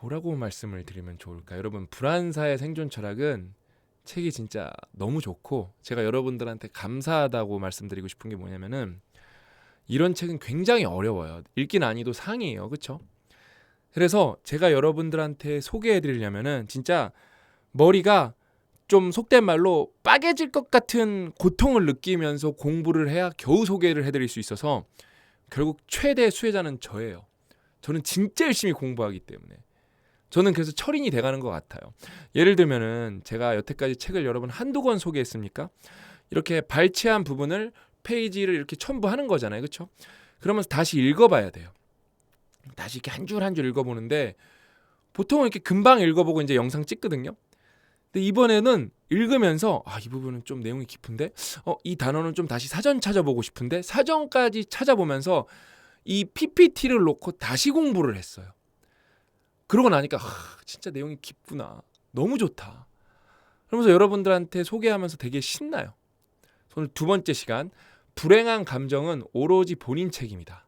뭐라고 말씀을 드리면 좋을까? 여러분, 불안사의 생존 철학은 책이 진짜 너무 좋고, 제가 여러분들한테 감사하다고 말씀드리고 싶은 게 뭐냐면은, 이런 책은 굉장히 어려워요. 읽기 난이도 상이에요. 그렇죠? 그래서 제가 여러분들한테 소개해 드리려면은 진짜 머리가 좀 속된 말로 빠개질 것 같은 고통을 느끼면서 공부를 해야 겨우 소개를 해드릴 수 있어서, 결국 최대 수혜자는 저예요. 저는 진짜 열심히 공부하기 때문에. 저는 그래서 철인이 돼가는 것 같아요. 예를 들면은 제가 여태까지 책을 여러분 한두 권 소개했습니까? 이렇게 발췌한 부분을 페이지를 이렇게 첨부하는 거잖아요. 그렇죠? 그러면서 다시 읽어봐야 돼요. 다시 이렇게 한 줄 한 줄 읽어보는데, 보통은 이렇게 금방 읽어보고 이제 영상 찍거든요. 근데 이번에는 읽으면서 이 부분은 좀 내용이 깊은데, 이 단어는 좀 다시 사전 찾아보고 싶은데, 사전까지 찾아보면서 이 PPT를 놓고 다시 공부를 했어요. 그러고 나니까 진짜 내용이 깊구나. 너무 좋다. 그러면서 여러분들한테 소개하면서 되게 신나요. 오늘 두 번째 시간, 불행한 감정은 오로지 본인 책임이다.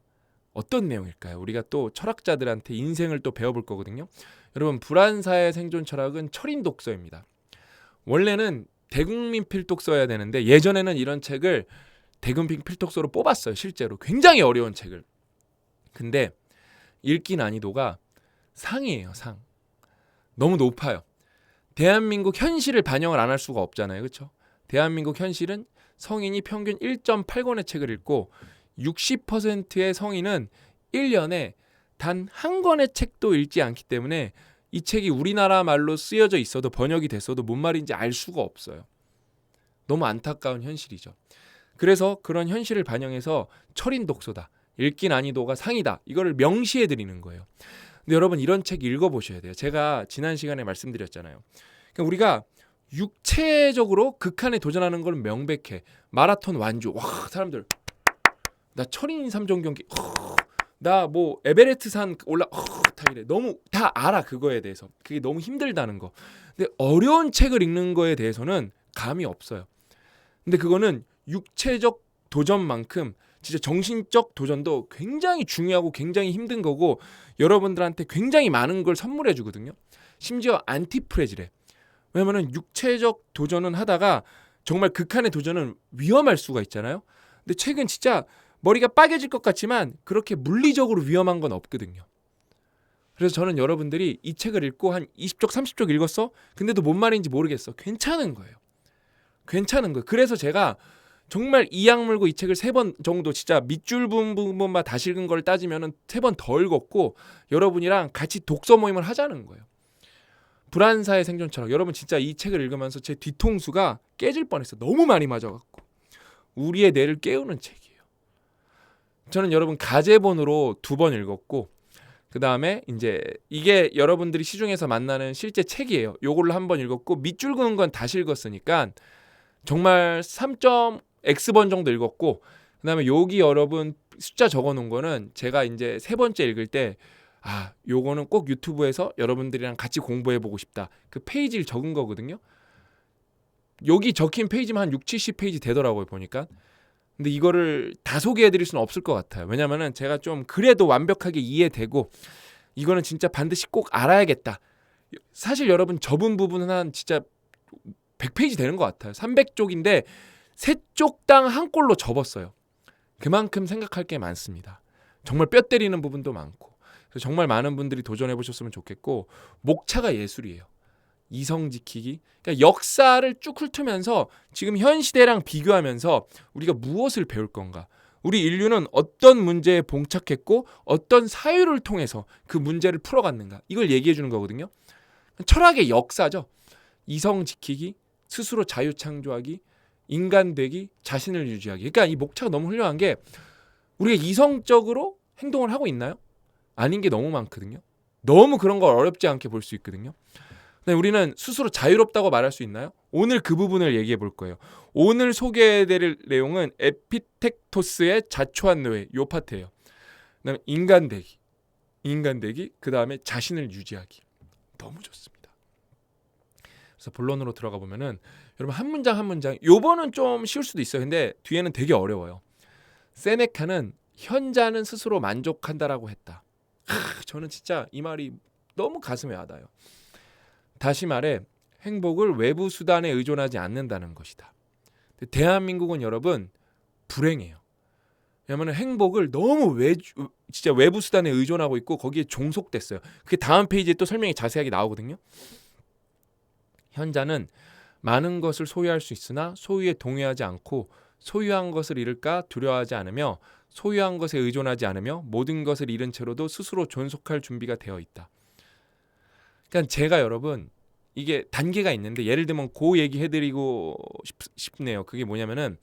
어떤 내용일까요? 우리가 또 철학자들한테 인생을 또 배워볼 거거든요. 여러분, 불안사의 생존 철학은 철인 독서입니다. 원래는 대국민 필독서여야 되는데, 예전에는 이런 책을 대국민 필독서로 뽑았어요. 실제로 굉장히 어려운 책을. 근데 읽기 난이도가 상이에요. 상. 너무 높아요. 대한민국 현실을 반영을 안 할 수가 없잖아요. 그렇죠? 대한민국 현실은 성인이 평균 1.8권의 책을 읽고 60%의 성인은 1년에 단 한 권의 책도 읽지 않기 때문에 이 책이 우리나라 말로 쓰여져 있어도, 번역이 됐어도 뭔 말인지 알 수가 없어요. 너무 안타까운 현실이죠. 그래서 그런 현실을 반영해서 철인 독서다, 읽기 난이도가 상이다, 이거를 명시해 드리는 거예요. 근데 여러분, 이런 책 읽어보셔야 돼요. 제가 지난 시간에 말씀드렸잖아요. 그러니까 우리가 육체적으로 극한에 도전하는 건 명백해. 마라톤 완주. 와, 사람들 나 철인 3종 경기, 나 뭐 에베레스트 산 올라 타기래. 너무 다 알아. 그거에 대해서. 그게 너무 힘들다는 거. 근데 어려운 책을 읽는 거에 대해서는 감이 없어요. 근데 그거는 육체적 도전만큼 진짜 정신적 도전도 굉장히 중요하고 굉장히 힘든 거고, 여러분들한테 굉장히 많은 걸 선물해 주거든요. 심지어 안티프레지래. 왜냐면은 육체적 도전은 하다가 정말 극한의 도전은 위험할 수가 있잖아요. 근데 책은 진짜 머리가 빠개질 것 같지만 그렇게 물리적으로 위험한 건 없거든요. 그래서 저는 여러분들이 이 책을 읽고 한 20쪽 30쪽 읽었어? 근데도 뭔 말인지 모르겠어. 괜찮은 거예요. 괜찮은 거예요. 그래서 제가 정말 이악 물고 이 책을 3번 정도, 진짜 밑줄 부분만 다시 읽은 걸 따지면 3번 더 읽었고, 여러분이랑 같이 독서 모임을 하자는 거예요. 불안사의 생존 철학. 여러분, 진짜 이 책을 읽으면서 제 뒤통수가 깨질 뻔했어요. 너무 많이 맞아갖고. 우리의 뇌를 깨우는 책이에요. 저는 여러분 가제본으로 2번 읽었고, 그 다음에 이제 이게 여러분들이 시중에서 만나는 실제 책이에요. 요걸로 1번 읽었고, 밑줄 그은 건 다시 읽었으니까 정말 3.X번 정도 읽었고, 그 다음에 여기 여러분 숫자 적어놓은 거는 제가 이제 3번째 읽을 때 요거는 꼭 유튜브에서 여러분들이랑 같이 공부해보고 싶다, 그 페이지를 적은 거거든요. 여기 적힌 페이지만 한 6, 70페이지 되더라고요, 보니까. 근데 이거를 다 소개해드릴 수는 없을 것 같아요. 왜냐면은 제가 좀 그래도 완벽하게 이해되고, 이거는 진짜 반드시 꼭 알아야겠다. 사실 여러분, 접은 부분은 한 진짜 100페이지 되는 것 같아요. 300쪽인데 3쪽당 한 꼴로 접었어요. 그만큼 생각할 게 많습니다. 정말 뼈 때리는 부분도 많고. 그래서 정말 많은 분들이 도전해 보셨으면 좋겠고, 목차가 예술이에요. 이성 지키기. 그러니까 역사를 쭉 훑으면서 지금 현 시대랑 비교하면서 우리가 무엇을 배울 건가? 우리 인류는 어떤 문제에 봉착했고 어떤 사유를 통해서 그 문제를 풀어갔는가? 이걸 얘기해 주는 거거든요. 철학의 역사죠. 이성 지키기, 스스로 자유 창조하기, 인간 되기, 자신을 유지하기. 그러니까 이 목차가 너무 훌륭한 게, 우리가 이성적으로 행동을 하고 있나요? 아닌 게 너무 많거든요. 너무 그런 걸 어렵지 않게 볼 수 있거든요. 근데 우리는 스스로 자유롭다고 말할 수 있나요? 오늘 그 부분을 얘기해 볼 거예요. 오늘 소개해드릴 내용은 에피텍토스의 자초한 노예, 요 파트예요. 그다음에 인간 되기, 그 다음에 자신을 유지하기. 너무 좋습니다. 그래서 본론으로 들어가 보면은 여러분, 한 문장 한 문장, 요번은 좀 쉬울 수도 있어요. 근데 뒤에는 되게 어려워요. 세네카는 현자는 스스로 만족한다라고 했다. 저는 진짜 이 말이 너무 가슴에 와닿아요. 다시 말해 행복을 외부 수단에 의존하지 않는다는 것이다. 대한민국은 여러분 불행해요. 왜냐하면 행복을 너무 진짜 외부 수단에 의존하고 있고 거기에 종속됐어요. 그게 다음 페이지에 또 설명이 자세하게 나오거든요. 현자는 많은 것을 소유할 수 있으나 소유에 동의하지 않고 소유한 것을 잃을까 두려워하지 않으며 소유한 것에 의존하지 않으며 모든 것을 잃은 채로도 스스로 존속할 준비가 되어 있다. 그러니까 제가 여러분 이게 단계가 있는데 예를 들면 그 얘기 해드리고 싶네요. 그게 뭐냐면은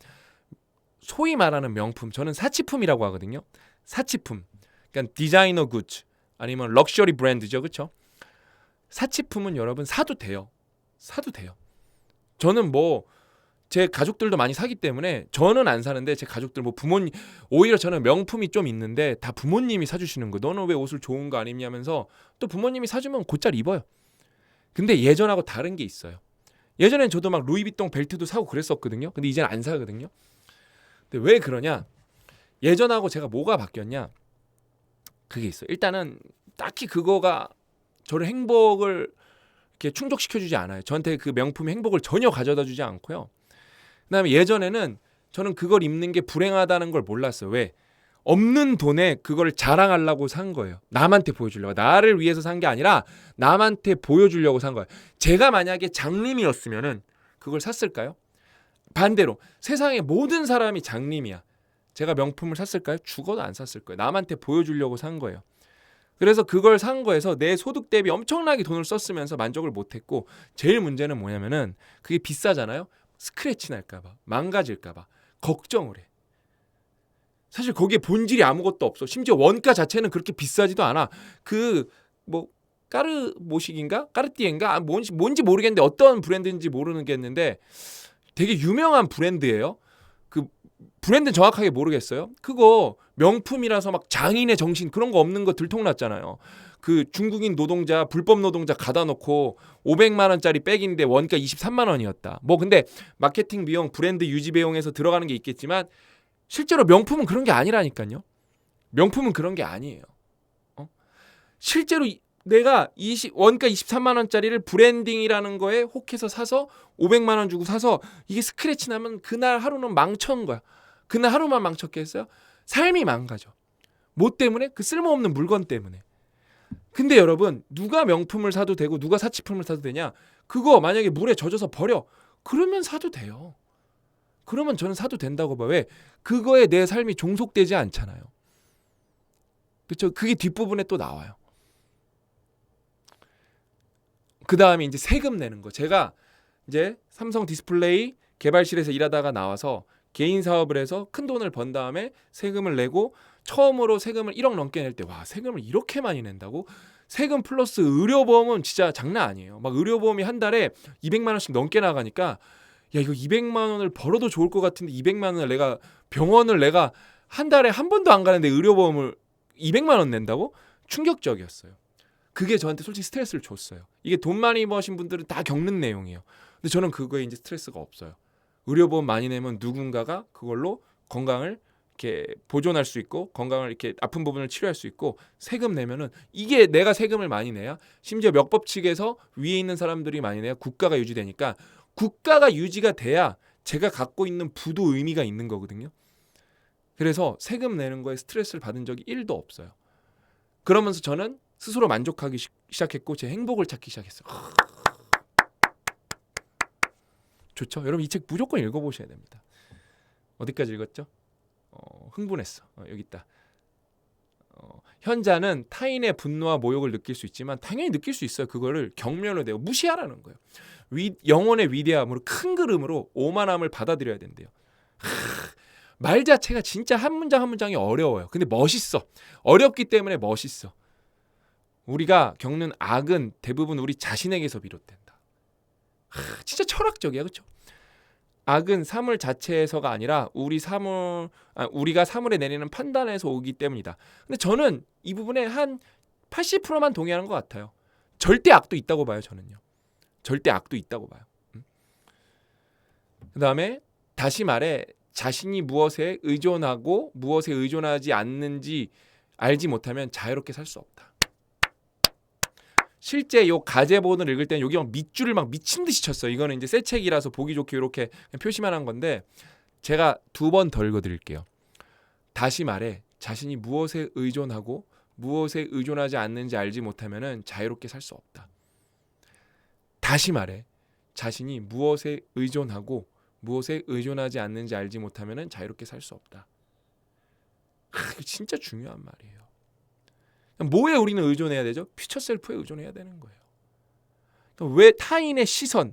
소위 말하는 명품, 저는 사치품이라고 하거든요. 사치품, 그러니까 디자이너 굿즈 아니면 럭셔리 브랜드죠, 그렇죠? 사치품은 여러분 사도 돼요. 사도 돼요. 저는 뭐 제 가족들도 많이 사기 때문에 저는 안 사는데 제 가족들 뭐 부모님 오히려 저는 명품이 좀 있는데 다 부모님이 사주시는 거. 너는 왜 옷을 좋은 거 안 입냐면서 또 부모님이 사주면 곧잘 입어요. 근데 예전하고 다른 게 있어요. 예전엔 저도 막 루이비통 벨트도 사고 그랬었거든요. 근데 이제는 안 사거든요. 근데 왜 그러냐? 예전하고 제가 뭐가 바뀌었냐? 그게 있어요. 일단은 딱히 그거가 저를 행복을 이렇게 충족시켜주지 않아요. 저한테 그 명품이 행복을 전혀 가져다주지 않고요. 그다음에 예전에는 저는 그걸 입는 게 불행하다는 걸 몰랐어요. 왜? 없는 돈에 그걸 자랑하려고 산 거예요. 남한테 보여주려고. 나를 위해서 산 게 아니라 남한테 보여주려고 산 거예요. 제가 만약에 장님이었으면은 그걸 샀을까요? 반대로 세상의 모든 사람이 장님이야. 제가 명품을 샀을까요? 죽어도 안 샀을 거예요. 남한테 보여주려고 산 거예요. 그래서 그걸 산 거에서 내 소득 대비 엄청나게 돈을 썼으면서 만족을 못했고, 제일 문제는 뭐냐면은 그게 비싸잖아요. 스크래치 날까봐, 망가질까봐 걱정을 해. 사실 거기에 본질이 아무것도 없어. 심지어 원가 자체는 그렇게 비싸지도 않아. 그 뭐 까르모식인가 까르띠에인가 뭔지 모르겠는데 어떤 브랜드인지 모르겠는데 되게 유명한 브랜드예요. 그 브랜드는 정확하게 모르겠어요. 그거 명품이라서 막 장인의 정신 그런 거 없는 거 들통났잖아요. 그 중국인 노동자 불법 노동자 가다 놓고 500만 원짜리 백인데 원가 23만 원이었다. 뭐 근데 마케팅 비용 브랜드 유지 비용에서 들어가는 게 있겠지만 실제로 명품은 그런 게 아니라니까요. 명품은 그런 게 아니에요. 실제로 내가 원가 23만 원짜리를 브랜딩이라는 거에 혹해서 사서 500만 원 주고 사서 이게 스크래치 나면 그날 하루는 망쳐온 거야. 그날 하루만 망쳤겠어요? 삶이 망가져. 뭐 때문에? 그 쓸모없는 물건 때문에. 근데 여러분 누가 명품을 사도 되고 누가 사치품을 사도 되냐? 그거 만약에 물에 젖어서 버려. 그러면 사도 돼요. 그러면 저는 사도 된다고 봐. 왜? 그거에 내 삶이 종속되지 않잖아요. 그렇죠? 그게 뒷부분에 또 나와요. 그 다음에 이제 세금 내는 거. 제가 이제 삼성 디스플레이 개발실에서 일하다가 나와서 개인 사업을 해서 큰 돈을 번 다음에 세금을 내고 처음으로 세금을 1억 넘게 낼 때 와 세금을 이렇게 많이 낸다고? 세금 플러스 의료보험은 진짜 장난 아니에요. 막 의료보험이 한 달에 200만 원씩 넘게 나가니까 야 이거 200만 원을 벌어도 좋을 것 같은데 200만 원을 내가 병원을 내가 한 달에 한 번도 안 가는데 의료보험을 200만 원 낸다고? 충격적이었어요. 그게 저한테 솔직히 스트레스를 줬어요. 이게 돈 많이 버신 분들은 다 겪는 내용이에요. 근데 저는 그거에 이제 스트레스가 없어요. 의료보험 많이 내면 누군가가 그걸로 건강을 이렇게 보존할 수 있고 건강을 이렇게 아픈 부분을 치료할 수 있고 세금 내면은 이게 내가 세금을 많이 내야 심지어 몇 법 측에서 위에 있는 사람들이 많이 내야 국가가 유지되니까 국가가 유지가 돼야 제가 갖고 있는 부도 의미가 있는 거거든요. 그래서 세금 내는 거에 스트레스를 받은 적이 1도 없어요. 그러면서 저는 스스로 만족하기 시작했고 제 행복을 찾기 시작했어요. 좋죠? 여러분 이 책 무조건 읽어보셔야 됩니다. 어디까지 읽었죠? 흥분했어. 여기 있다. 현자는 타인의 분노와 모욕을 느낄 수 있지만 당연히 느낄 수 있어요. 그거를 경멸로 내고 무시하라는 거예요. 영혼의 위대함으로 큰 그림으로 오만함을 받아들여야 된대요. 말 자체가 진짜 한 문장 한 문장이 어려워요. 근데 멋있어. 어렵기 때문에 멋있어. 우리가 겪는 악은 대부분 우리 자신에게서 비롯된다. 진짜 철학적이야, 그렇죠? 악은 사물 자체에서가 아니라 우리가 사물에 내리는 판단에서 오기 때문이다. 근데 저는 이 부분에 한 80%만 동의하는 것 같아요. 절대 악도 있다고 봐요, 저는요. 절대 악도 있다고 봐요. 그 다음에 다시 말해 자신이 무엇에 의존하고 무엇에 의존하지 않는지 알지 못하면 자유롭게 살 수 없다. 실제 요 가제본을 읽을 때는 여기 막 밑줄을 막 미친 듯이 쳤어요. 이거는 이제 새 책이라서 보기 좋게 이렇게 표시만 한 건데 제가 2번 더 읽어드릴게요. 다시 말해 자신이 무엇에 의존하고 무엇에 의존하지 않는지 알지 못하면은 자유롭게 살 수 없다. 다시 말해 자신이 무엇에 의존하고 무엇에 의존하지 않는지 알지 못하면은 자유롭게 살 수 없다. 이거 진짜 중요한 말이에요. 뭐에 우리는 의존해야 되죠? 퓨처 셀프에 의존해야 되는 거예요. 그러니까 왜 타인의 시선,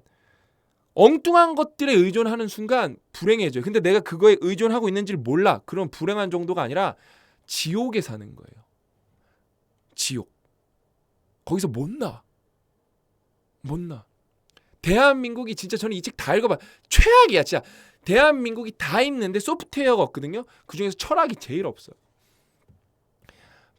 엉뚱한 것들에 의존하는 순간 불행해져요. 근데 내가 그거에 의존하고 있는지를 몰라. 그럼 불행한 정도가 아니라 지옥에 사는 거예요. 지옥. 거기서 못 나. 못 나. 대한민국이 진짜 저는 이 책 다 읽어봐. 최악이야 진짜. 대한민국이 다 있는데 소프트웨어가 없거든요. 그중에서 철학이 제일 없어요.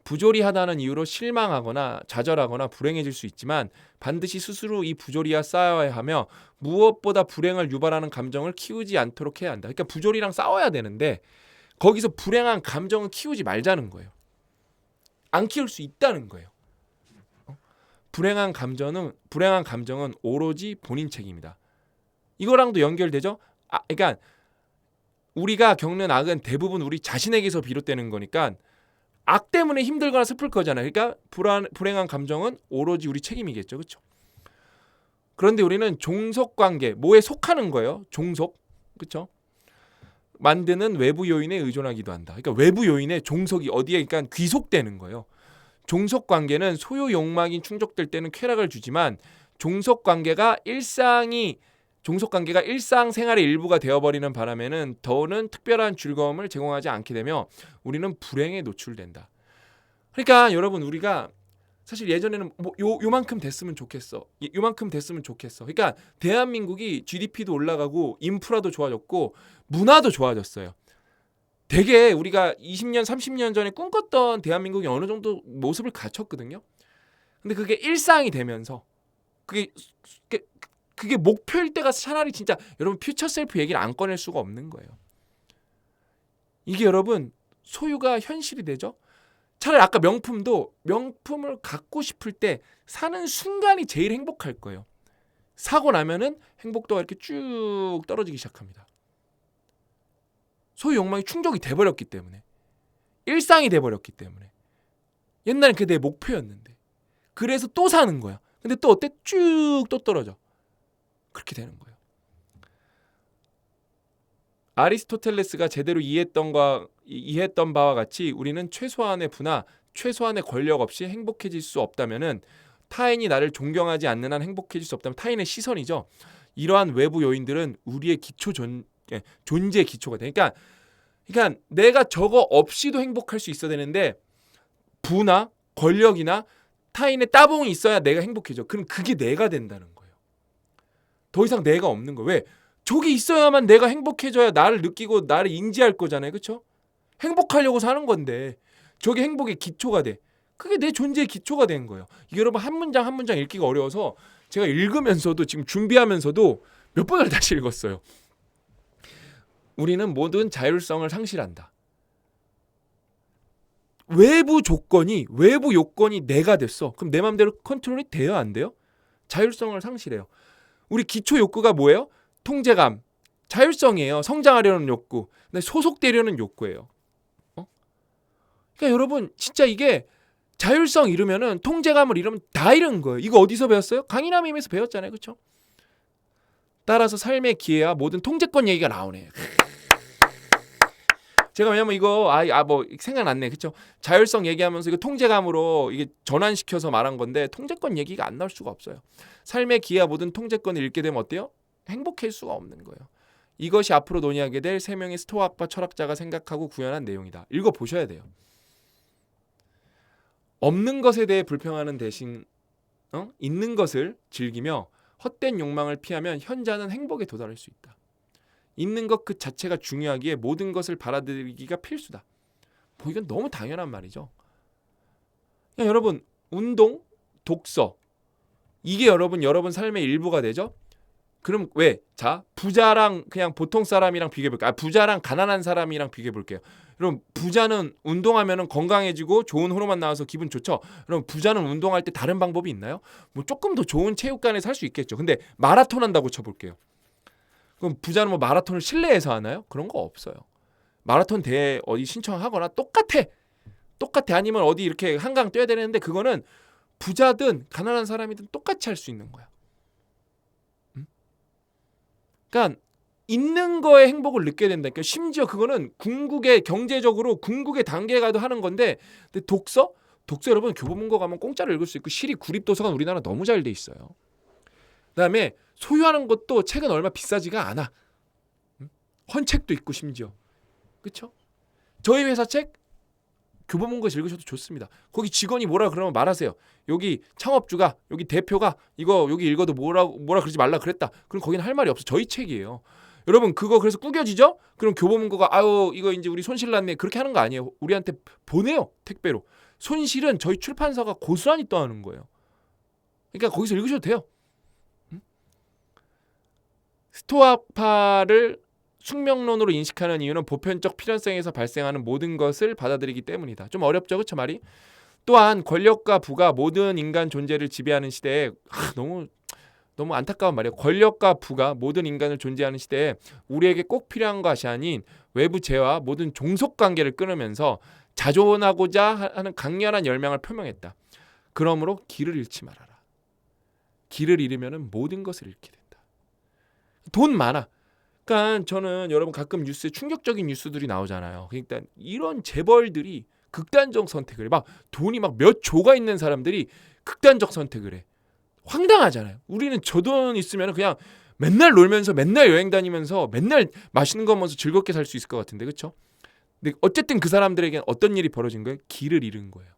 부조리하다는 이유로 실망하거나 좌절하거나 불행해질 수 있지만 반드시 스스로 이 부조리와 싸워야 하며 무엇보다 불행을 유발하는 감정을 키우지 않도록 해야 한다. 그러니까 부조리랑 싸워야 되는데 거기서 불행한 감정은 키우지 말자는 거예요. 안 키울 수 있다는 거예요. 불행한 감정은 오로지 본인 책임이다. 이거랑도 연결되죠? 그러니까 우리가 겪는 악은 대부분 우리 자신에게서 비롯되는 거니까 악 때문에 힘들거나 슬플 거잖아요. 그러니까 불행한 감정은 오로지 우리 책임이겠죠. 그렇죠? 그런데 우리는 종속관계, 뭐에 속하는 거예요? 종속. 그렇죠? 만드는 외부 요인에 의존하기도 한다. 그러니까 외부 요인에 종속이 어디에 그러니까 귀속되는 거예요. 종속관계는 소유 욕망이 충족될 때는 쾌락을 주지만 종속관계가 일상생활의 일부가 되어버리는 바람에는 더는 특별한 즐거움을 제공하지 않게 되며 우리는 불행에 노출된다. 그러니까 여러분 우리가 사실 예전에는 뭐 요만큼 됐으면 좋겠어. 요만큼 됐으면 좋겠어. 그러니까 대한민국이 GDP도 올라가고 인프라도 좋아졌고 문화도 좋아졌어요. 되게 우리가 20년, 30년 전에 꿈꿨던 대한민국이 어느 정도 모습을 갖췄거든요. 근데 그게 일상이 되면서 그게 목표일 때가 차라리 진짜 여러분 퓨처 셀프 얘기를 안 꺼낼 수가 없는 거예요. 이게 여러분 소유가 현실이 되죠. 차라리 아까 명품을 갖고 싶을 때 사는 순간이 제일 행복할 거예요. 사고 나면은 행복도가 이렇게 쭉 떨어지기 시작합니다. 소유 욕망이 충족이 돼버렸기 때문에 일상이 돼버렸기 때문에 옛날엔 그게 내 목표였는데 그래서 또 사는 거야. 근데 또 어때? 쭉 또 떨어져. 그렇게 되는 거예요. 아리스토텔레스가 제대로 이해했던 바와 같이 우리는 최소한의 부나 최소한의 권력 없이 행복해질 수 없다면은 타인이 나를 존경하지 않는 한 행복해질 수 없다면 타인의 시선이죠. 이러한 외부 요인들은 우리의 존재의 기초가 돼. 그러니까 내가 저거 없이도 행복할 수 있어야 되는데 부나 권력이나 타인의 따봉이 있어야 내가 행복해져. 그럼 그게 내가 된다는 거예요. 더 이상 내가 없는 거예요. 왜? 저게 있어야만 내가 행복해져야 나를 느끼고 나를 인지할 거잖아요. 그렇죠? 행복하려고 사는 건데 저게 행복의 기초가 돼. 그게 내 존재의 기초가 된 거예요. 이게 여러분 한 문장 한 문장 읽기가 어려워서 제가 읽으면서도 지금 준비하면서도 몇 번을 다시 읽었어요. 우리는 모든 자율성을 상실한다. 외부 요건이 내가 됐어. 그럼 내 마음대로 컨트롤이 돼요, 안 돼요? 자율성을 상실해요. 우리 기초 욕구가 뭐예요? 통제감, 자율성이에요. 성장하려는 욕구, 소속되려는 욕구예요. 그러니까 여러분 진짜 이게 자율성 잃으면은 통제감을 잃으면 다 잃은 거예요. 이거 어디서 배웠어요? 강인함임에서 배웠잖아요, 그렇죠? 따라서 삶의 기회와 모든 통제권 얘기가 나오네. 제가 왜냐면 이거 뭐 생각났네, 그렇죠? 자율성 얘기하면서 이거 통제감으로 이게 전환시켜서 말한 건데 통제권 얘기가 안 나올 수가 없어요. 삶의 기회와 모든 통제권을 잃게 되면 어때요? 행복할 수가 없는 거예요. 이것이 앞으로 논의하게 될 3명의 스토아학파 철학자가 생각하고 구현한 내용이다. 읽어보셔야 돼요. 없는 것에 대해 불평하는 대신 있는 것을 즐기며 헛된 욕망을 피하면 현자는 행복에 도달할 수 있다. 있는 것 그 자체가 중요하기에 모든 것을 받아들이기가 필수다. 뭐 이건 너무 당연한 말이죠. 그냥 여러분 운동, 독서 이게 여러분 삶의 일부가 되죠. 그럼 왜? 자, 부자랑 그냥 보통 사람이랑 비교해볼게요. 부자랑 가난한 사람이랑 비교해볼게요. 그럼 부자는 운동하면 건강해지고 좋은 호르몬 나와서 기분 좋죠. 그럼 부자는 운동할 때 다른 방법이 있나요? 뭐 조금 더 좋은 체육관에서 할 수 있겠죠. 근데 마라톤 한다고 쳐볼게요. 그럼 부자는 뭐 마라톤을 실내에서 하나요? 그런 거 없어요. 마라톤 대회 어디 신청하거나 똑같아. 아니면 어디 이렇게 한강 뛰어야 되는데 그거는 부자든 가난한 사람이든 똑같이 할 수 있는 거야. 그러니까 있는 거에 행복을 느껴야 된다니까. 심지어 그거는 궁극의 경제적으로 궁극의 단계가도 하는 건데, 근데 독서 여러분 교보문고 가면 공짜로 읽을 수 있고 시리 구립도서관 우리나라 너무 잘 돼 있어요. 그다음에 소유하는 것도 책은 얼마 비싸지가 않아. 헌책도 있고 심지어. 그렇죠? 저희 회사 책 교보문고에서 읽으셔도 좋습니다. 거기 직원이 뭐라 그러면 말하세요. 여기 창업주가, 여기 대표가 이거 여기 읽어도 뭐라 그러지 말라 그랬다. 그럼 거기는 할 말이 없어. 저희 책이에요. 여러분 그거 그래서 꾸겨지죠? 그럼 교보문고가 아유 이거 이제 우리 손실 났네 그렇게 하는 거 아니에요. 우리한테 보내요 택배로. 손실은 저희 출판사가 고스란히 떠하는 거예요. 그러니까 거기서 읽으셔도 돼요. 스토아파를 숙명론으로 인식하는 이유는 보편적 필연성에서 발생하는 모든 것을 받아들이기 때문이다. 좀 어렵죠, 그렇죠 말이? 또한 권력과 부가 모든 인간 존재를 지배하는 시대에 너무 안타까운 말이에요. 권력과 부가 모든 인간을 존재하는 시대에 우리에게 꼭 필요한 것이 아닌 외부 재와 모든 종속 관계를 끊으면서 자존하고자 하는 강렬한 열망을 표명했다. 그러므로 길을 잃지 말아라. 길을 잃으면 모든 것을 잃게 된다. 돈 많아. 그러니까 저는 여러분 가끔 뉴스에 충격적인 뉴스들이 나오잖아요. 그러니까 이런 재벌들이 극단적 선택을 해. 막 돈이 막 몇 조가 있는 사람들이 극단적 선택을 해. 황당하잖아요. 우리는 저 돈 있으면 그냥 맨날 놀면서 맨날 여행 다니면서 맨날 맛있는 거 먹으면서 즐겁게 살 수 있을 것 같은데 그렇죠? 근데 어쨌든 그 사람들에게는 어떤 일이 벌어진 거예요? 길을 잃은 거예요.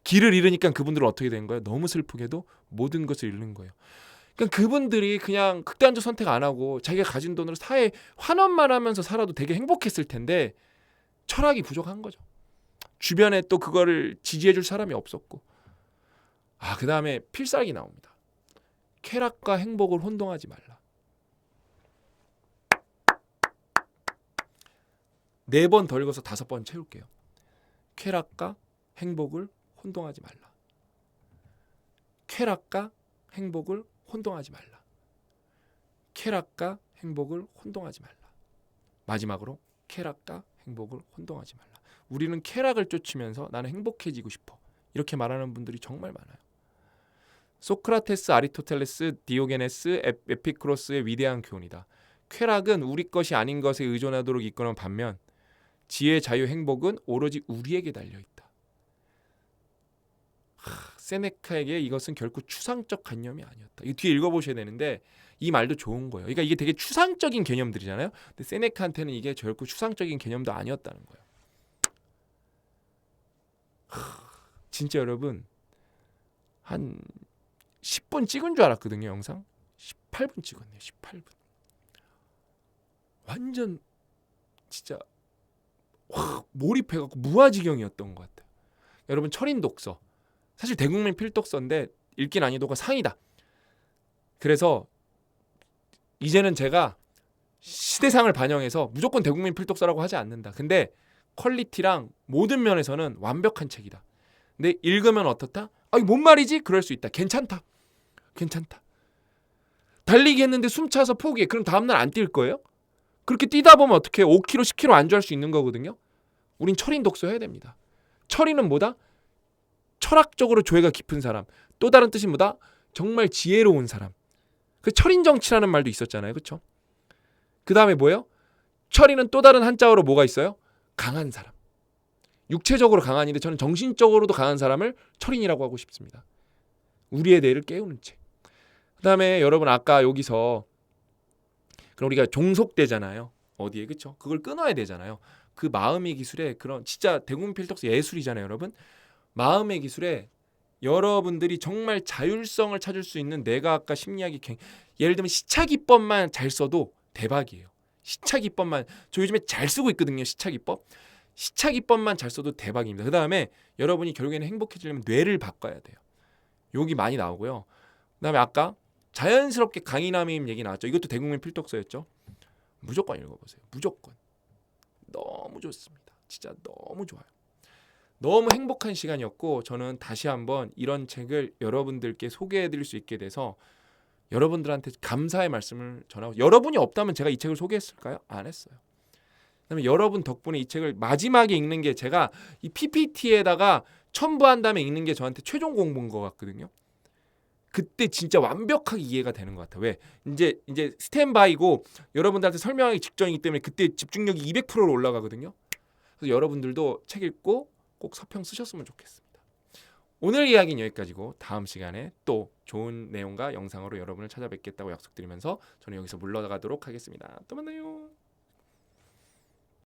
길을 잃으니까 그분들은 어떻게 된 거예요? 너무 슬프게도 모든 것을 잃는 거예요. 그러니까 그분들이 그냥 극단적 선택 안 하고 자기가 가진 돈으로 사회에 환원만 하면서 살아도 되게 행복했을 텐데 철학이 부족한 거죠. 주변에 또 그거를 지지해줄 사람이 없었고. 그 다음에 필살기 나옵니다. 쾌락과 행복을 혼동하지 말라. 4번 더 읽어서 5번 채울게요. 쾌락과 행복을 혼동하지 말라. 쾌락과 행복을 혼동하지 말라. 쾌락과 행복을 혼동하지 말라. 마지막으로 쾌락과 행복을 혼동하지 말라. 우리는 쾌락을 쫓으면서 나는 행복해지고 싶어. 이렇게 말하는 분들이 정말 많아요. 소크라테스, 아리스토텔레스, 디오게네스, 에피쿠로스의 위대한 교훈이다. 쾌락은 우리 것이 아닌 것에 의존하도록 이끄는 반면 지혜, 자유, 행복은 오로지 우리에게 달려있다. 세네카에게 이것은 결코 추상적 관념이 아니었다. 이 뒤에 읽어보셔야 되는데 이 말도 좋은 거예요. 그러니까 이게 되게 추상적인 개념들이잖아요. 근데 세네카한테는 이게 결코 추상적인 개념도 아니었다는 거예요. 진짜 여러분 한 10분 찍은 줄 알았거든요. 영상 18분 찍었네요. 18분. 완전 진짜 몰입해갖고 무아지경이었던 것 같아요. 여러분 철인 독서 사실 대국민 필독서인데 읽기 난이도가 상이다. 그래서 이제는 제가 시대상을 반영해서 무조건 대국민 필독서라고 하지 않는다. 근데 퀄리티랑 모든 면에서는 완벽한 책이다. 근데 읽으면 어떻다? 이거 뭔 말이지? 그럴 수 있다. 괜찮다. 달리기 했는데 숨차서 포기해. 그럼 다음날 안 뛸 거예요? 그렇게 뛰다 보면 어떻게 5km, 10km 안주할 수 있는 거거든요. 우린 철인 독서 해야 됩니다. 철인은 뭐다? 철학적으로 조예가 깊은 사람. 또 다른 뜻이 뭐다? 정말 지혜로운 사람. 그 철인 정치라는 말도 있었잖아요. 그렇죠? 그 다음에 뭐예요? 철인은 또 다른 한자어로 뭐가 있어요? 강한 사람. 육체적으로 강한인데 저는 정신적으로도 강한 사람을 철인이라고 하고 싶습니다. 우리의 뇌를 깨우는 책. 그 다음에 여러분 아까 여기서 그럼 우리가 종속되잖아요. 어디에 그쵸? 그걸 끊어야 되잖아요. 그 마음의 기술에 그런 진짜 대국민 필독서 예술이잖아요. 여러분. 마음의 기술에 여러분들이 정말 자율성을 찾을 수 있는 뇌과학과 심리학이 예를 들면 시차기법만 잘 써도 대박이에요. 시차기법만 저 요즘에 잘 쓰고 있거든요. 시차기법만 잘 써도 대박입니다. 그 다음에 여러분이 결국에는 행복해지려면 뇌를 바꿔야 돼요. 여기 많이 나오고요. 그 다음에 아까 자연스럽게 강인함임 얘기 나왔죠. 이것도 대국민 필독서였죠. 무조건 읽어보세요. 무조건. 너무 좋습니다. 진짜 너무 좋아요. 너무 행복한 시간이었고 저는 다시 한번 이런 책을 여러분들께 소개해드릴 수 있게 돼서 여러분들한테 감사의 말씀을 전하고, 여러분이 없다면 제가 이 책을 소개했을까요? 안 했어요. 그다음에 여러분 덕분에 이 책을 마지막에 읽는 게, 제가 이 PPT에다가 첨부한 다음에 읽는 게 저한테 최종 공부인 것 같거든요. 그때 진짜 완벽하게 이해가 되는 것 같아요. 왜? 이제 스탠바이고 여러분들한테 설명하기 직전이기 때문에 그때 집중력이 200%로 올라가거든요. 그래서 여러분들도 책 읽고 꼭 서평 쓰셨으면 좋겠습니다. 오늘 이야기는 여기까지고 다음 시간에 또 좋은 내용과 영상으로 여러분을 찾아뵙겠다고 약속드리면서 저는 여기서 물러가도록 하겠습니다. 또 만나요.